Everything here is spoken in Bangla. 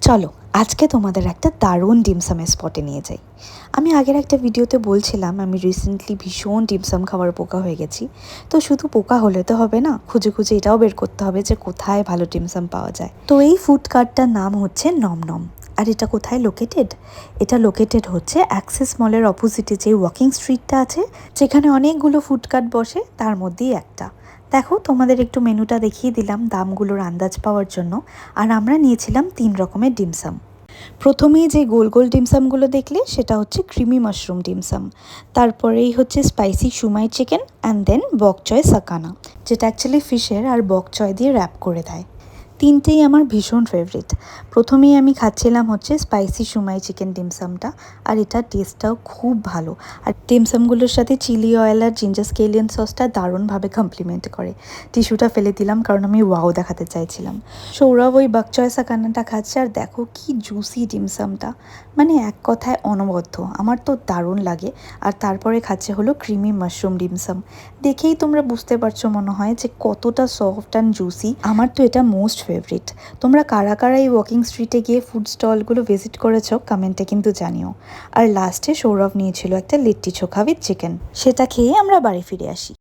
চলো আজকে তোমাদের একটা দারুণ ডিমসামের স্পটে নিয়ে যাই। আমি আগের একটা ভিডিওতে বলছিলাম আমি রিসেন্টলি ভীষণ ডিমসাম খাওয়ার পোকা হয়ে গেছি। তো শুধু পোকা হলে তো হবে না, খুঁজে খুঁজে এটাও বের করতে হবে যে কোথায় ভালো ডিমসাম পাওয়া যায়। তো এই ফুড কার্টটার নাম হচ্ছে নম। আর এটা কোথায় লোকেটেড? এটা লোকেটেড হচ্ছে অ্যাক্সিস মলের অপোজিটে যে ওয়াকিং স্ট্রিটটা আছে, যেখানে অনেকগুলো ফুড কার্ট বসে, তার মধ্যেই একটা। দেখো তোমাদের একটু মেনুটা দেখিয়ে দিলাম দামগুলোর আন্দাজ পাওয়ার জন্য। আর আমরা নিয়েছিলাম 3 রকমের ডিমসাম। প্রথমেই যে গোল গোল ডিমসামগুলো দেখলে সেটা হচ্ছে ক্রিমি মাশরুম ডিমসাম। তারপরেই হচ্ছে স্পাইসি সুমাই চিকেন অ্যান্ড দেন বক চয় সাকানা, যেটা অ্যাকচুয়ালি ফিশের আর বক চয় দিয়ে র্যাপ করে দেয়। তিনটেই আমার ভীষণ ফেভারিট। প্রথমেই আমি খাচ্ছিলাম হচ্ছে স্পাইসি সুমাই চিকেন ডিমসামটা, আর এটার টেস্টটাও খুব ভালো। আর ডিমসামগুলোর সাথে চিলি অয়েল আর জিঞ্জার স্কেলিয়ান সসটা দারুণভাবে কমপ্লিমেন্ট করে। টিস্যুটা ফেলে দিলাম কারণ আমি ওয়াও দেখাতে চাইছিলাম। সৌরভ ওই বক চয় সাকানাটা খাচ্ছে, আর দেখো কি জুসি ডিমসামটা, মানে এক কথায় অনবদ্য। আমার তো দারুণ লাগে। আর তারপরে খাচ্ছে হলো ক্রিমি মাশরুম ডিমসাম। দেখেই তোমরা বুঝতে পারছো মনে হয় যে কতটা সফট অ্যান্ড জুসি। আমার তো এটা মোস্ট ফেভারিট। তোমরা কারা কারা এই ওয়াকিং স্ট্রিটে গিয়ে ফুড স্টলগুলো ভিজিট করেছো কমেন্টে কিন্তু জানিও। আর লাস্টে সৌরভ নিয়েছিল একটা লিট্টি চোখা উইথ চিকেন, সেটা খেয়ে আমরা বাড়ি ফিরে আসি।